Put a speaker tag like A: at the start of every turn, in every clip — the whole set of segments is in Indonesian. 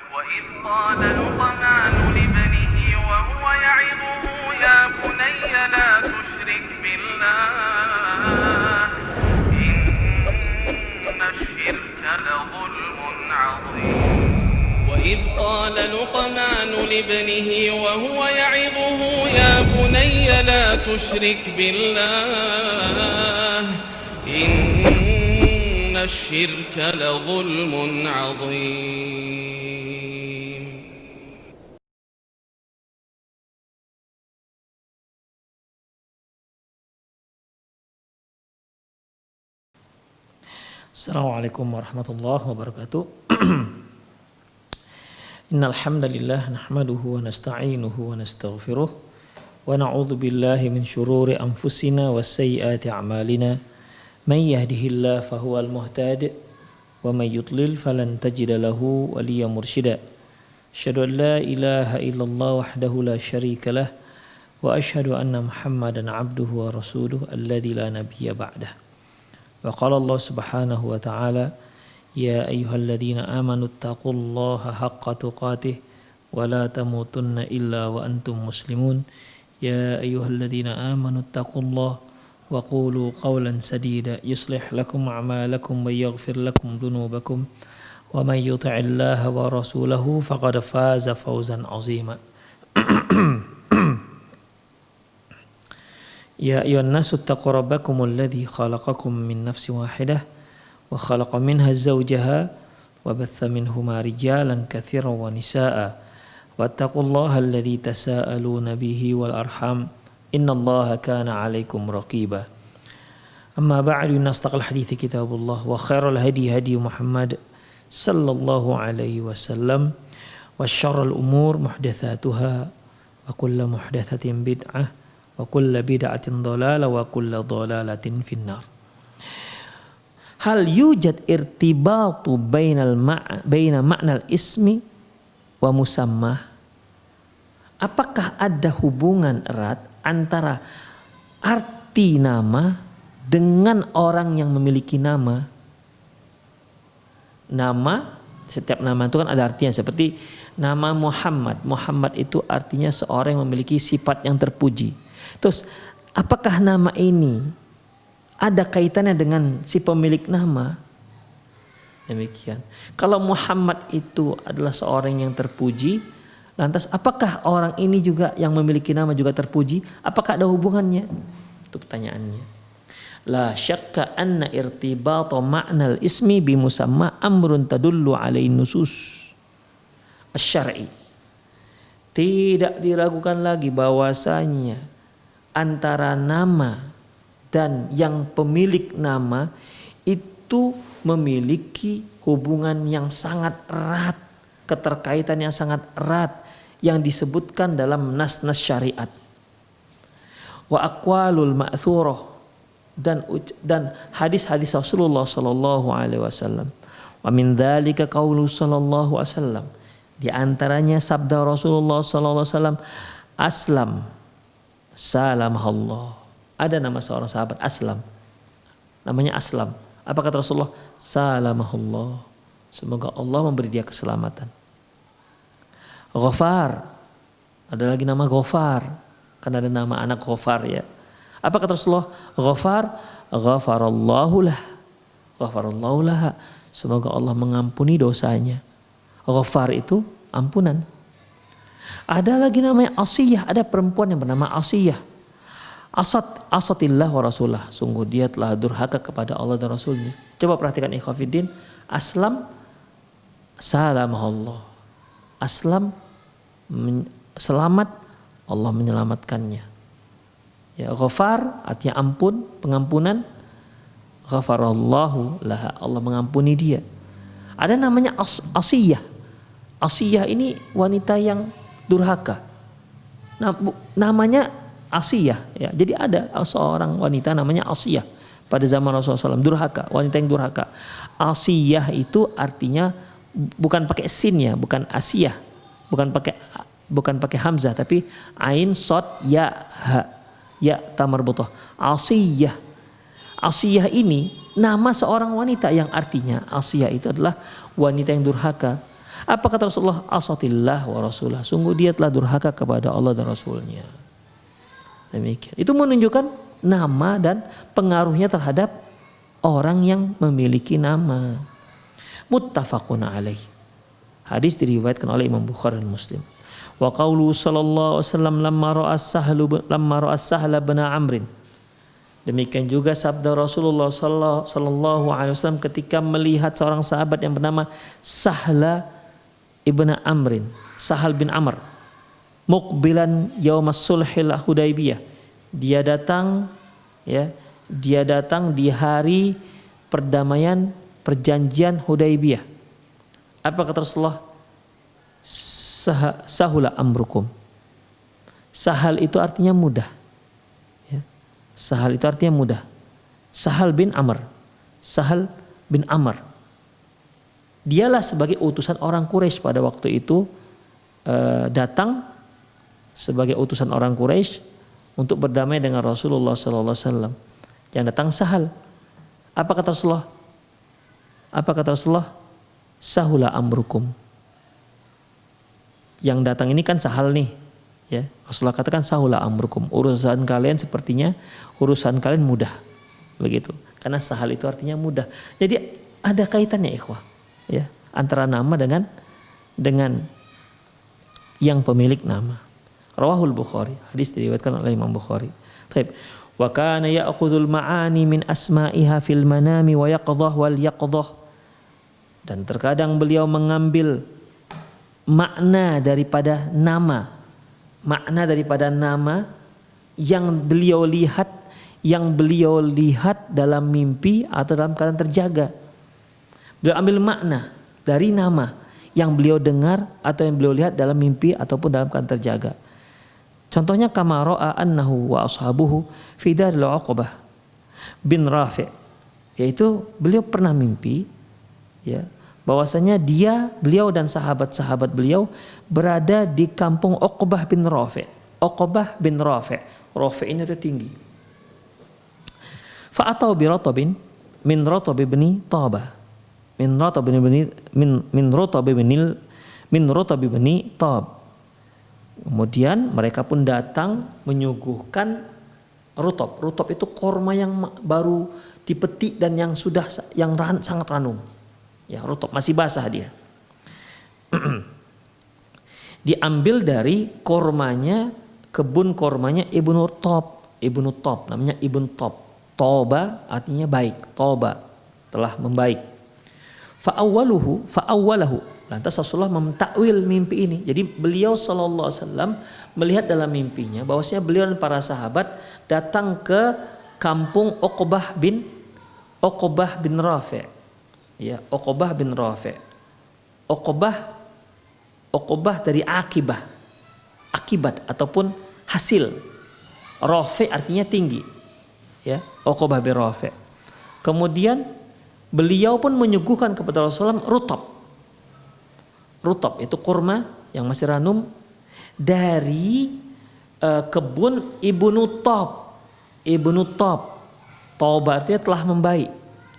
A: وإذ قال لقمان لابنه وهو يعظه يا بني لا تشرك بالله إن الشرك لظلم عظيم وإذ قال لقمان لابنه وهو يعظه يا بني لا تشرك بالله إن الشرك لظلم عظيم.
B: Assalamualaikum warahmatullahi wabarakatuh. Innal hamdalillah nahmaduhu wa nasta'inuhu wa nastaghfiruh wa na'udzu billahi min shururi anfusina wa sayyiati a'malina. Man yahdihillahu fahuwal muhtadi wa may yudlil falan tajida lahu waliyyan mursyida. Asyhadu an la ilaha illallah wahdahu la syarika lah wa asyhadu anna Muhammadan 'abduhu wa rasuluhu alladzi la nabiyya ba'dah. Wa qala Allah subhanahu wa ta'ala ya ayyuhalladzina amanu taqullaha haqqa tuqatih wa la tamutunna illa wa antum muslimun. Ya ayyuhalladzina amanu taqullaha wa qulu qawlan sadida yuslih lakum a'malakum wa yaghfir lakum dhunubakum wa may yuti'illaha wa rasulahu faqad faza fawzan 'azima. Ya ayyuhan nasu taqu rabbakumul ladzi khalaqakum min nafsin wahidah wa khalaqa minha zawjaha wa batha minhuma rijalan katsiran wa nisaa'a wattaqullaha alladzi tasaaluna bihi wal arham innallaha kana 'alaikum raqiba. Amma ba'du, nastaqal hadithi kitabullah wa khairal hadi hadi Muhammad sallallahu alaihi wasallam wa syarrul umur muhdatsatuha wa kullu muhdatsatin bid'ah wa kullu bid'atin dhalalah wa kullu dhalalatin finnar. Hal yujad irtibatu baina ma'nal ismi wa musammah. Apakah ada hubungan erat antara arti nama dengan orang yang memiliki nama? Nama, setiap nama itu kan ada artinya, seperti nama Muhammad. Muhammad itu artinya seorang yang memiliki sifat yang terpuji. Terus apakah nama ini ada kaitannya dengan si pemilik nama? Demikian. Kalau Muhammad itu adalah seorang yang terpuji, lantas apakah orang ini juga yang memiliki nama juga terpuji? Apakah ada hubungannya? Itu pertanyaannya. La syakka anna irtibata ma'nal ismi bi musamma amrun tadullu alaihi nusus asy-syar'i. Tidak diragukan lagi bahwasanya antara nama dan yang pemilik nama itu memiliki hubungan yang sangat erat, keterkaitan yang sangat erat yang disebutkan dalam nas-nas syariat. Wa aqwalul ma'thurah, dan hadis-hadis Rasulullah sallallahu alaihi wasallam. Wa min dzalika qaulu sallallahu alaihi wasallam, di antaranya sabda Rasulullah sallallahu alaihi wasallam, aslam salamahullah. Ada nama seorang sahabat Aslam, namanya Aslam. Apa kata Rasulullah? Salamahullah, semoga Allah memberi dia keselamatan. Ghafar, ada lagi nama Ghafar, kan ada nama anak Ghafar ya. Apa kata Rasulullah? Ghafar, ghafarallahu lah, ghafarallahu lah, semoga Allah mengampuni dosanya. Ghafar itu ampunan. Ada lagi namanya Asiyah, ada perempuan yang bernama Asiyah. Asatillah wa rasulah, sungguh dia telah durhaka kepada Allah dan Rasulnya. Coba perhatikan ikhwafiddin. Aslam salamahullah, Aslam selamat, Allah menyelamatkannya. Ya, ghafar artinya ampun, pengampunan. Ghafarallahu laha, Allah mengampuni dia. Ada namanya Asiyah. Asiyah ini wanita yang durhaka. Namanya Asiyah ya. Jadi ada seorang wanita namanya Asiyah pada zaman Rasulullah SAW, durhaka, wanita yang durhaka. Asiyah itu artinya bukan pakai sin ya, bukan Asiyah, bukan pakai hamzah, tapi ain sod ya ha, ya tamarbutah. Asiyah. Asiyah ini nama seorang wanita yang artinya Asiyah itu adalah wanita yang durhaka. Apa kata Rasulullah? Asatillah wa rasulah. Sungguh dia telah durhaka kepada Allah dan Rasulnya. Demikian. Itu menunjukkan nama dan pengaruhnya terhadap orang yang memiliki nama. Muttafaqun alaih. Hadis diriwayatkan oleh Imam Bukhari dan Muslim. Wa qaulu sallallahu alaihi wasallam lamma ra'a Sahla bin Amr. Demikian juga sabda Rasulullah sallallahu alaihi wasallam ketika melihat seorang sahabat yang bernama Sahla ibn Amr, Sahal bin Amr, muqbilan yaumas sulhil Hudaybiyah. Dia datang di hari perdamaian perjanjian Hudaybiyah. Apa kata Rasulullah? Sahula amrukum. Sahal itu artinya mudah. Ya. Sahal itu artinya mudah. Sahal bin Amr. Sahal bin Amr. Dialah sebagai utusan orang Quraisy pada waktu itu datang sebagai utusan orang Quraisy untuk berdamai dengan Rasulullah sallallahu alaihi wasallam. Yang datang Sahal. Apa kata Rasulullah? Sahula amrukum. Yang datang ini kan Sahal nih, ya. Rasulullah katakan sahula amrukum. Urusan kalian sepertinya urusan kalian mudah. Begitu. Karena Sahal itu artinya mudah. Jadi ada kaitannya ikhwah, ya, antara nama dengan yang pemilik nama. Rawahul Bukhari. Hadis diriwayatkan oleh Imam Bukhari. Baik. Wa kana ya'khudhul ma'ani min asma'iha fil manami wa yaqdhah wal yaqdhah. Dan terkadang beliau mengambil makna daripada nama yang beliau lihat dalam mimpi atau dalam keadaan terjaga. Beliau ambil makna dari nama yang beliau dengar atau yang beliau lihat dalam mimpi ataupun dalam keadaan terjaga. Contohnya kama ra'a annahu wa ashabuhu fi daril Uqbah bin Rafi', yaitu beliau pernah mimpi, ya, bahwasanya beliau dan sahabat-sahabat beliau berada di kampung Uqbah bin Rafi'. Uqbah bin Rafi'. Rafi' ini itu tinggi. Fa'atau bi ratabin min ratab bin Tabah. Min ratab bin Tab. Kemudian mereka pun datang menyuguhkan rutab. Rutab itu korma yang baru dipetik dan yang sangat ranum. Ya, rutab masih basah dia. Diambil dari kormanya, kebun kormanya Ibnu Top, namanya Ibnu Top. Toba artinya baik, toba telah membaik. Fa'awwalahu. Lantas Rasulullah mentakwil mimpi ini. Jadi beliau sallallahu alaihi wasallam melihat dalam mimpinya bahwasanya beliau dan para sahabat datang ke kampung Uqbah bin Rafi'. Ya, Uqbah bin Rafi'. Uqbah dari akibat ataupun hasil. Rafi' artinya tinggi. Ya, Uqbah bin Rafi'. Kemudian beliau pun menyuguhkan kepada Rasulullah rutab itu kurma yang masih ranum dari kebun Ibnu Top. Toba artinya telah membaik,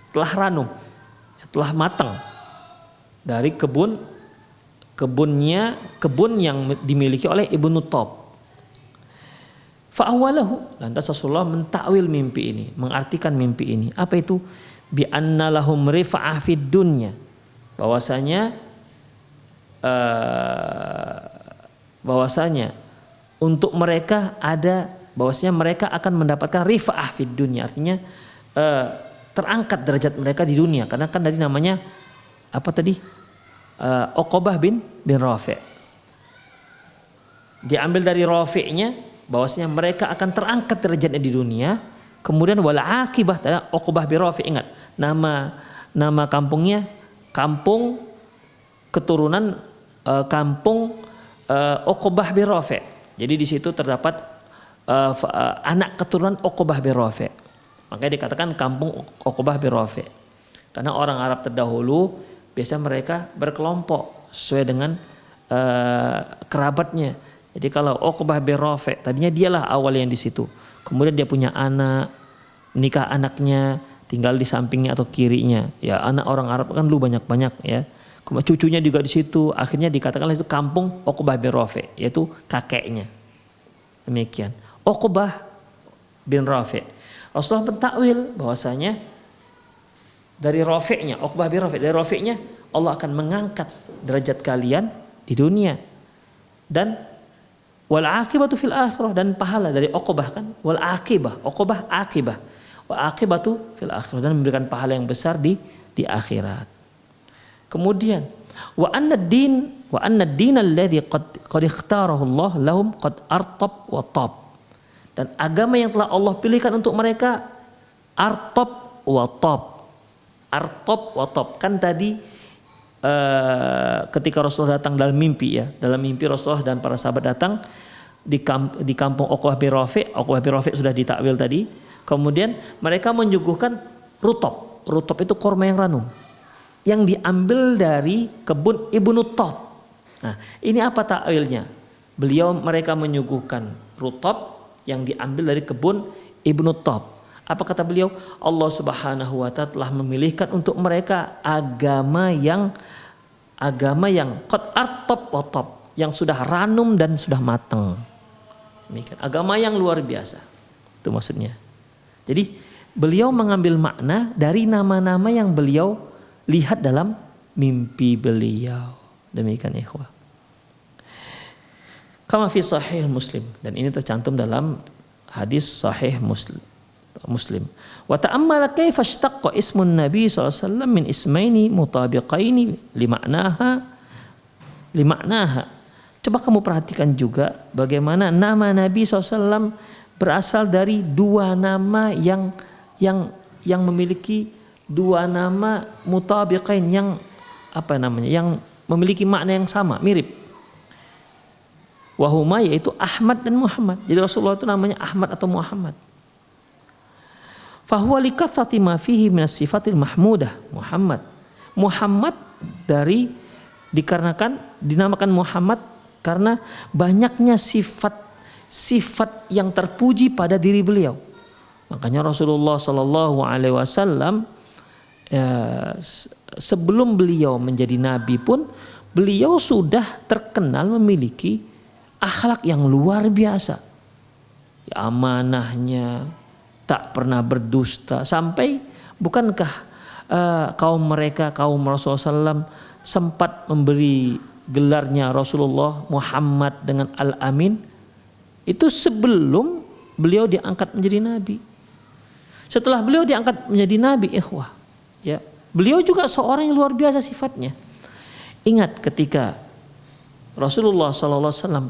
B: telah ranum, telah matang dari kebun yang dimiliki oleh Ibnu Top. Fa'awalahu, lantas Rasulullah mentakwil mimpi ini, mengartikan mimpi ini. Apa itu? Bi anna lahum rifa'ah fid dunya. Bahwasanya untuk mereka bahwasanya mereka akan mendapatkan rifa'ah fid dunya, artinya terangkat derajat mereka di dunia, karena kan dari namanya apa tadi? Uqbah bin Rafi'. Diambil dari Rafi'nya bahwasanya mereka akan terangkat derajatnya di dunia. Kemudian wala akibah Uqbah bin Rafi', ingat nama kampungnya kampung keturunan kampung Uqbah bin Rafi'. Jadi di situ terdapat anak keturunan Uqbah bin Rafi'. Makanya dikatakan kampung Uqbah bin Rafi'. Karena orang Arab terdahulu biasa mereka berkelompok sesuai dengan kerabatnya. Jadi kalau Uqbah bin Rafi' tadinya dialah awal yang di situ. Kemudian dia punya anak, nikah anaknya, tinggal di sampingnya atau kirinya. Ya, anak orang Arab kan lu banyak-banyak ya. cucunya juga di situ. Akhirnya dikatakanlah itu kampung Uqbah bin Rafi', yaitu kakeknya. Demikian. Uqbah bin Rafi'. Rasulullah mentakwil bahwasanya dari Rafi'nya, Uqbah bin Rafi', dari Rafi'nya Allah akan mengangkat derajat kalian di dunia. Dan wal aqibatu fil akhirah, dan pahala dari Uqbah kan, wal aqibah, Uqbah akibah. Wa aqibatu fil akhirah, dan memberikan pahala yang besar di akhirat. Kemudian wa anna ad-din alladhi qad ikhtarahu Allah lahum qad artab wa tab. Dan agama yang telah Allah pilihkan untuk mereka artab wa tab. Artab wa tab. Kan tadi ketika Rasulullah datang dalam mimpi ya, dalam mimpi Rasulullah dan para sahabat datang di kampung Uqbah bin Rafi'. Uqbah bin Rafi' sudah ditakwil tadi. Kemudian mereka menyuguhkan rutab. Rutab itu korma yang ranum, yang diambil dari kebun Ibnu Tab. Nah, ini apa takwilnya? Mereka menyuguhkan rutab yang diambil dari kebun Ibnu Tab. Apa kata beliau? Allah Subhanahu wa ta'ala telah memilihkan untuk mereka agama yang qad artab wa tab, yang sudah ranum dan sudah matang. Demikian. Agama yang luar biasa. Itu maksudnya. Jadi beliau mengambil makna dari nama-nama yang beliau lihat dalam mimpi beliau. Demikian ikhwah. Kama fi sahih Muslim, dan ini tercantum dalam hadis sahih Muslim. Wa ta'ammala kaifa ishtaqqa ismun Nabi sallallahu alaihi wasallam min ismaini mutabiqaini limaknaha. Coba kamu perhatikan juga bagaimana nama Nabi SAW berasal dari dua nama yang memiliki dua nama mutabiqain, yang memiliki makna yang sama, mirip. Wahuma, yaitu Ahmad dan Muhammad. Jadi Rasulullah itu namanya Ahmad atau Muhammad. Fahuwa likatsati ma fihi minas sifatil mahmudah. Muhammad dikarenakan dinamakan Muhammad karena banyaknya sifat yang terpuji pada diri beliau. Makanya Rasulullah Shallallahu Alaihi Wasallam sebelum beliau menjadi nabi pun beliau sudah terkenal memiliki akhlak yang luar biasa. Amanahnya, tak pernah berdusta, sampai bukankah kaum Rasulullah SAW sempat memberi gelarnya Rasulullah Muhammad dengan Al-Amin itu sebelum beliau diangkat menjadi nabi. Setelah beliau diangkat menjadi nabi, ikhwah, ya, beliau juga seorang yang luar biasa sifatnya. Ingat ketika Rasulullah SAW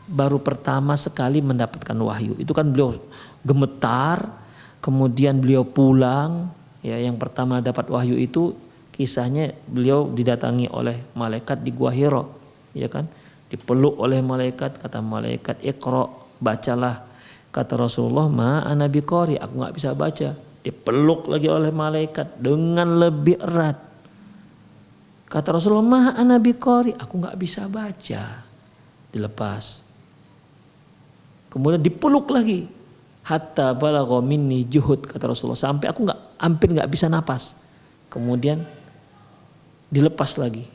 B: baru pertama sekali mendapatkan wahyu, itu kan beliau gemetar, kemudian beliau pulang, ya, yang pertama dapat wahyu itu kisahnya beliau didatangi oleh malaikat di Gua Hira, ya kan, dipeluk oleh malaikat, kata malaikat Iqra, bacalah. Kata Rasulullah, ma ana biqari, aku enggak bisa baca. Dipeluk lagi oleh malaikat dengan lebih erat. Kata Rasulullah, ma ana biqari, aku enggak bisa baca. Dilepas. Kemudian dipeluk lagi. Hatta balagha minni juhud, kata Rasulullah, sampai aku hampir enggak bisa napas. Kemudian dilepas lagi.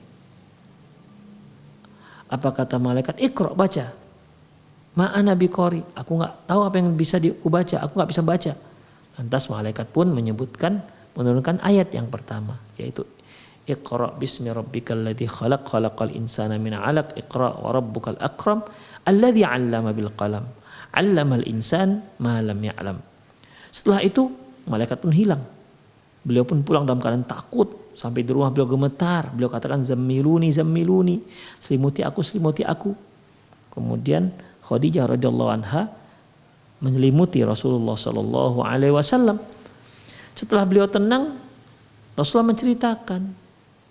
B: Apa kata malaikat? Iqra, baca. Ma'ana biqari, aku enggak tahu apa yang bisa aku baca, aku enggak bisa baca. Lantas malaikat pun menurunkan ayat yang pertama, yaitu Iqra bismi rabbikal ladzi khalaq, khalaqal insana min 'alaq, Iqra wa rabbukal akram alladzi 'allama bil qalam, 'allamal insan ma lam ya'lam. Setelah itu malaikat pun hilang. Beliau pun pulang dalam keadaan takut. Sampai di rumah beliau gemetar. Beliau katakan, zammiluni, zammiluni, selimuti aku. Kemudian Khadijah radhiyallahu anha menyelimuti Rasulullah sallallahu alaihi wasallam. Setelah beliau tenang, Rasulullah menceritakan,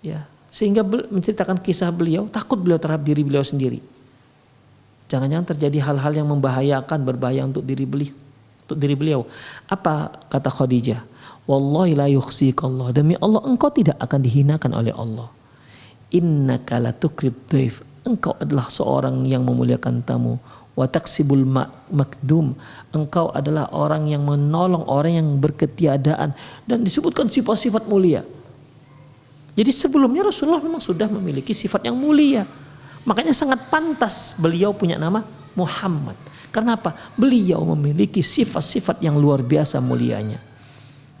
B: ya, sehingga menceritakan kisah beliau, takut beliau terhadap diri beliau sendiri. Jangan-jangan terjadi hal-hal yang membahayakan, berbahaya untuk diri beliau. Apa kata Khadijah? Wallahi la yukhzikallah, demi Allah engkau tidak akan dihinakan oleh Allah. Innaka latukrid dhaif, engkau adalah seorang yang memuliakan tamu. Wa taksibul makdum, engkau adalah orang yang menolong orang yang berketiadaan, dan disebutkan sifat-sifat mulia. Jadi sebelumnya Rasulullah memang sudah memiliki sifat yang mulia. Makanya sangat pantas beliau punya nama Muhammad. Kenapa? Beliau memiliki sifat-sifat yang luar biasa mulianya.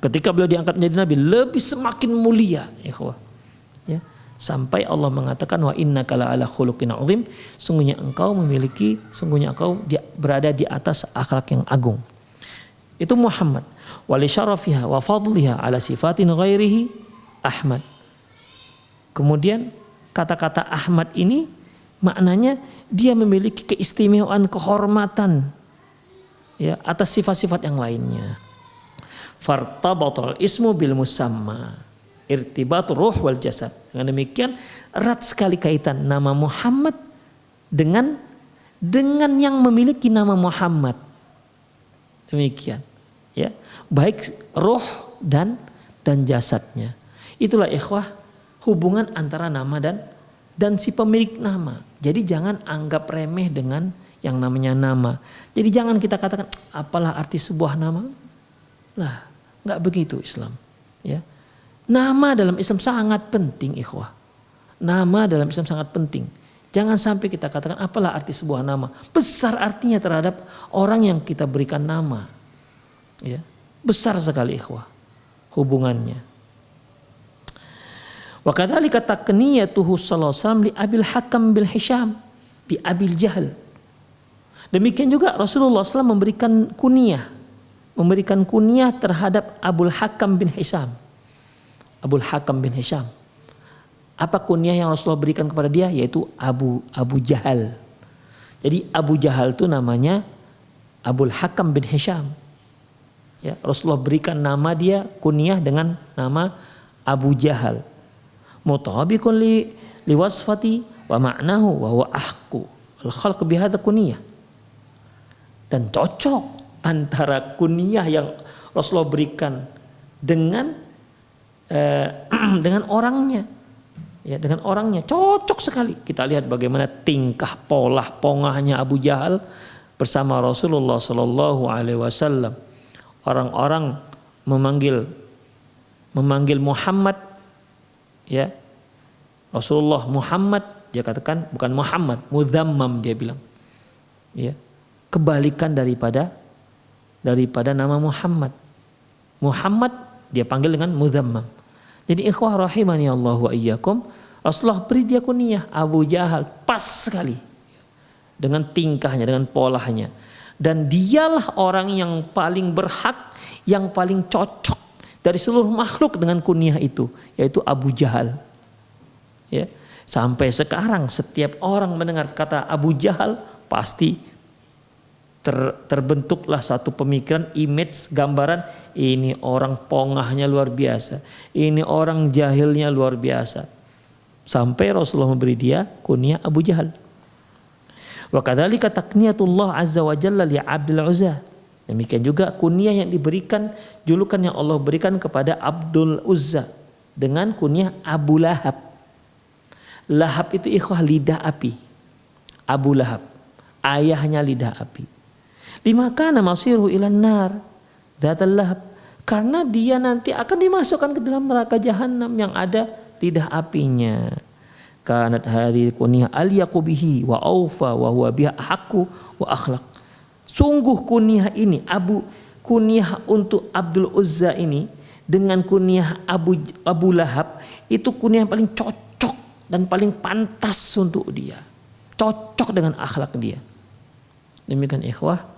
B: Ketika beliau diangkat menjadi nabi, lebih semakin mulia, ikhwah. Ya. Sampai Allah mengatakan wa innaka la'ala khuluqin 'azim, sungguhnya engkau berada di atas akhlak yang agung. Itu Muhammad. Wa li syarafiha wa fadliha ala sifatin ghairihi Ahmad. Kemudian kata-kata Ahmad ini maknanya dia memiliki keistimewaan, kehormatan ya atas sifat-sifat yang lainnya. Fartabatul ismu bil musamma, irtibatur ruh wal jasad. Dengan demikian erat sekali kaitan nama Muhammad dengan yang memiliki nama Muhammad. Demikian ya, baik roh dan jasadnya. Itulah ikhwah hubungan antara nama dan si pemilik nama. Jadi jangan anggap remeh dengan yang namanya nama. Jadi jangan kita katakan apalah arti sebuah nama. Lah, enggak begitu Islam, ya. Nama dalam Islam sangat penting, ikhwah. Nama dalam Islam sangat penting. Jangan sampai kita katakan apalah arti sebuah nama. Besar artinya terhadap orang yang kita berikan nama. Ya. Besar sekali, ikhwah, hubungannya. Wa kadzalika taqniyatuhu sallallahu alaihi wasallam li Abil Hakam bil Hisham bi Abil Jahal. Demikian juga Rasulullah SAW memberikan kunyah terhadap Abul Hakam bin Hisham. Abul Hakam bin Hisham. Apa kunyah yang Rasulullah berikan kepada dia? Yaitu Abu Jahal. Jadi Abu Jahal itu namanya Abul Hakam bin Hisham. Ya, Rasulullah berikan nama dia kunyah dengan nama Abu Jahal. Mutabiqun li wasfati wa ma'nahu wa huwa ahqu al khalq bi hadza kunyah. Dan cocok antara kunyah yang Rasulullah berikan dengan orangnya. Ya, dengan orangnya cocok sekali. Kita lihat bagaimana tingkah pola pongahnya Abu Jahal bersama Rasulullah sallallahu alaihi wasallam. Orang-orang memanggil Muhammad, ya, Rasulullah Muhammad, dia katakan bukan Muhammad, mudzammam dia bilang. Ya. Kebalikan daripada nama Muhammad. Muhammad dia panggil dengan mudzammam. Jadi ikhwah rahimani Allah wa iyyakum, Rasulullah beri dia kunyah Abu Jahal, pas sekali dengan tingkahnya, dengan polanya. Dan dialah orang yang paling berhak, yang paling cocok dari seluruh makhluk dengan kunyah itu, yaitu Abu Jahal. Ya. Sampai sekarang setiap orang mendengar kata Abu Jahal pasti terbentuklah satu pemikiran, image, gambaran, ini orang pongahnya luar biasa, ini orang jahilnya luar biasa. Sampai Rasulullah memberi dia kunyah Abu Jahal. Wa kadzalika taqniyatullah azza wa jalla li Abdul Uzza. Demikian juga kunyah yang diberikan, julukan yang Allah berikan kepada Abdul Uzza dengan kunyah Abu Lahab. Lahab itu ikhwah lidah api. Abu Lahab, ayahnya lidah api. Lima kana masiruhu ilan nar dzatal lahab, karena dia nanti akan dimasukkan ke dalam neraka jahanam yang ada lidah apinya. Kanat hadhihi kunyah alyaqu bihi wa aufa wa huwa biha haqqu wa akhlaq. Sungguh kunyah ini, kunyah untuk Abdul Uzza ini dengan kunyah Abu Lahab itu kunyah yang paling cocok dan paling pantas untuk dia. Cocok dengan akhlak dia. Demikian ikhwah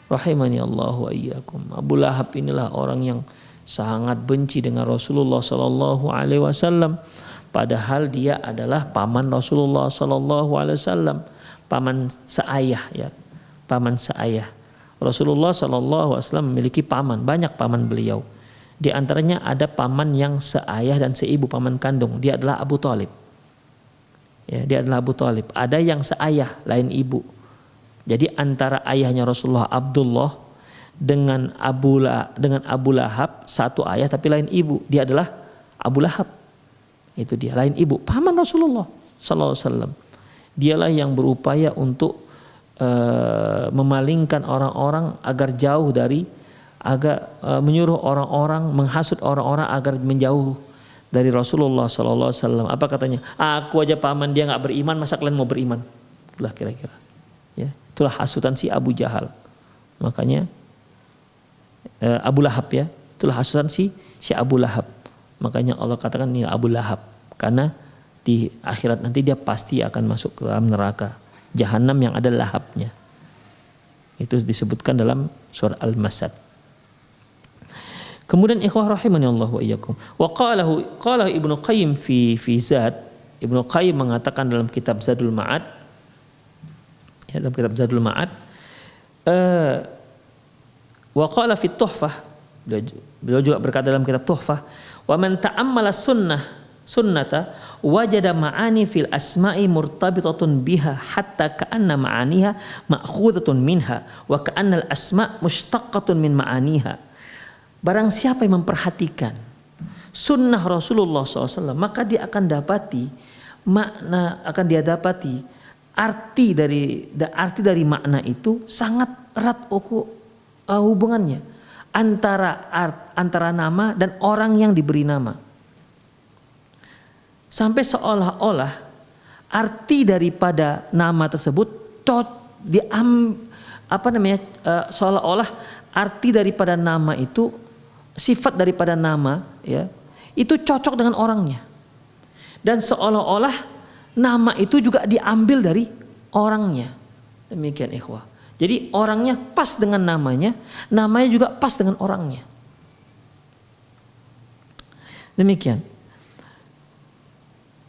B: rahimani Allah wa iyyakum. Abu Lahab inilah orang yang sangat benci dengan Rasulullah sallallahu alaihi wasallam, padahal dia adalah paman Rasulullah sallallahu alaihi wasallam, paman seayah ya. Paman seayah. Rasulullah sallallahu alaihi wasallam memiliki paman, banyak paman beliau. Di antaranya ada paman yang seayah dan seibu, paman kandung. Dia adalah Abu Thalib. Ya, dia adalah Abu Thalib. Ada yang seayah, lain ibu. Jadi antara ayahnya Rasulullah Abdullah dengan Abu Lahab satu ayah tapi lain ibu. Dia adalah Abu Lahab. Itu dia, lain ibu, paman Rasulullah sallallahu alaihi wasallam. Dialah yang berupaya untuk memalingkan orang-orang agar menyuruh orang-orang, menghasut orang-orang agar menjauh dari Rasulullah SAW. Apa katanya? Aku aja paman dia nggak beriman, masa kalian mau beriman? Itulah kira-kira. Ya, itulah hasutan si Abu Jahal. Makanya Abu Lahab ya. Itulah hasutan si Abu Lahab. Makanya Allah katakan ini Abu Lahab. Karena di akhirat nanti dia pasti akan masuk ke dalam neraka Jahanam yang ada lahabnya. Itu disebutkan dalam surah Al-Masad. Kemudian ikhwah rahimani Allah wa iyyakum. Wa qala Ibnu Qayyim fi Zad. Ibnu Qayyim mengatakan dalam kitab Zadul Ma'ad, ya, dalam kitab Zadul Ma'ad, wa qala fi Tuhfah, beliau juga berkata dalam kitab Tuhfah, wa man ta'ammala sunnata wajada ma'ani fil asma'i murtabitatun biha hatta ka'anna ma'aniha ma'khudatun minha wa ka'anna al-asma' mushtaqatun min ma'aniha. Barang siapa yang memperhatikan sunnah Rasulullah SAW, maka dia akan dapati makna, akan dia dapati arti dari makna itu sangat erat hubungannya antara nama dan orang yang diberi nama. Sampai seolah-olah arti daripada nama tersebut seolah-olah arti daripada nama itu, sifat daripada nama ya, itu cocok dengan orangnya. Dan seolah-olah nama itu juga diambil dari orangnya. Demikian ikhwah. Jadi orangnya pas dengan namanya juga pas dengan orangnya. Demikian.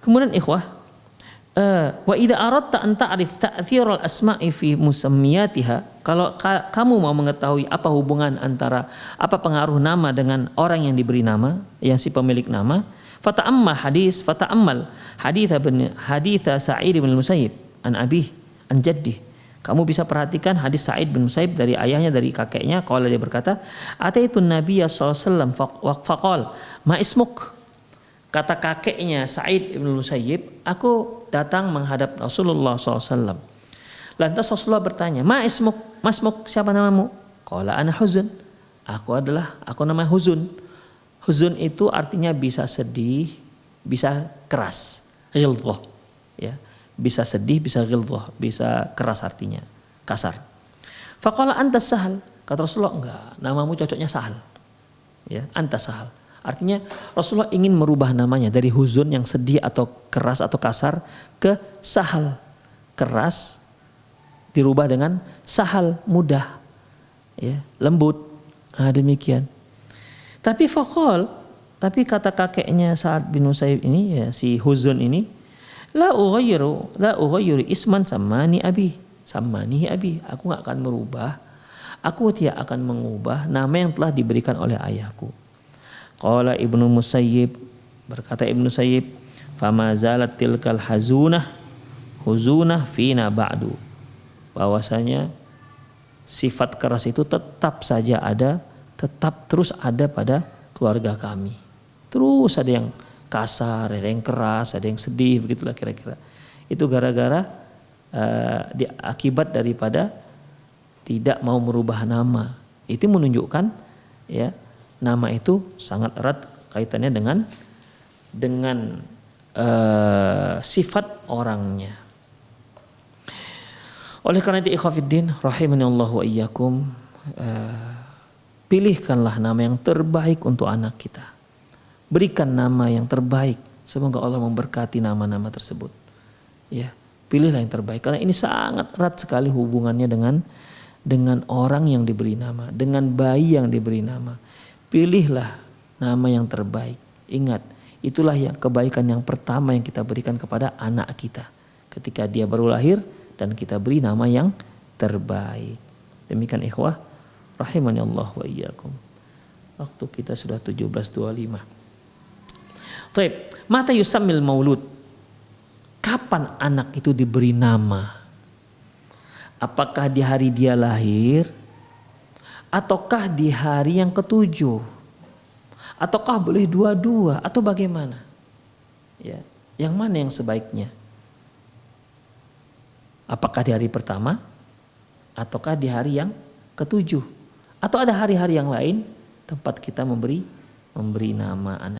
B: Kemudian ikhwah, wa idza aradta an ta'rif ta'thir al-asma'i fi musammiyatiha, kalau kamu mau mengetahui apa hubungan antara apa pengaruh nama dengan orang yang diberi nama, yang si pemilik nama, fata'ammal hadits Sa'id bin Musayyib an abih an jaddih. Kamu bisa perhatikan hadis Sa'id bin Musayyib dari ayahnya, dari kakeknya. Qala, dia berkata, ataitun nabiyya sallallahu alaihi wasallam faqal ma ismuk. Kata kakeknya Sa'id bin Musayyib, aku datang menghadap Rasulullah SAW. Lantas Rasulullah bertanya, ma ismuk, siapa namamu? Qala ana Huzun. Aku nama Huzun. Huzun itu artinya bisa sedih, bisa keras, ghilzah. Ya, bisa sedih, bisa ghilzah, bisa keras artinya, kasar. Faqala anta Sahal. Kata Rasulullah, enggak, namamu cocoknya Sahal. Ya, anta Sahal. Artinya Rasulullah ingin merubah namanya dari Huzun yang sedih atau keras atau kasar ke Sahal, keras dirubah dengan Sahal, mudah, ya, lembut. Demikian. Tapi kata kakeknya Sa'ad bin Musayyib ini, ya, si Huzun ini, la ughayyiru isman sammani abi. Aku enggak akan merubah, aku tidak akan mengubah nama yang telah diberikan oleh ayahku. Qala Ibnu Musayyib, berkata Ibnu Musayyib, fama zalat tilkal huzunah fina ba'du. Bahwasanya sifat keras itu tetap terus ada pada keluarga kami. Terus ada yang kasar, ada yang keras, ada yang sedih, begitulah kira-kira. Itu gara-gara akibat daripada tidak mau merubah nama. Itu menunjukkan, ya, nama itu sangat erat kaitannya dengan sifat orangnya. Oleh karena itu ikhwafiddin rahimani Allah wa iyyakum, pilihkanlah nama yang terbaik untuk anak kita. Berikan nama yang terbaik. Semoga Allah memberkati nama-nama tersebut. Ya, pilihlah yang terbaik karena ini sangat erat sekali hubungannya dengan orang yang diberi nama, dengan bayi yang diberi nama. Pilihlah nama yang terbaik. Ingat, itulah yang kebaikan yang pertama yang kita berikan kepada anak kita ketika dia baru lahir, dan kita beri nama yang terbaik. Demikian ikhwah rahimani Allah wa iyyakum. Waktu kita sudah 17.25. Baik, mata yusammil maulud. Kapan anak itu diberi nama? Apakah di hari dia lahir? Ataukah di hari yang ke-7? Ataukah boleh dua-dua? Atau bagaimana? Ya, yang mana yang sebaiknya? Apakah di hari pertama? Ataukah di hari yang ke-7? Atau ada hari-hari yang lain tempat kita memberi nama anak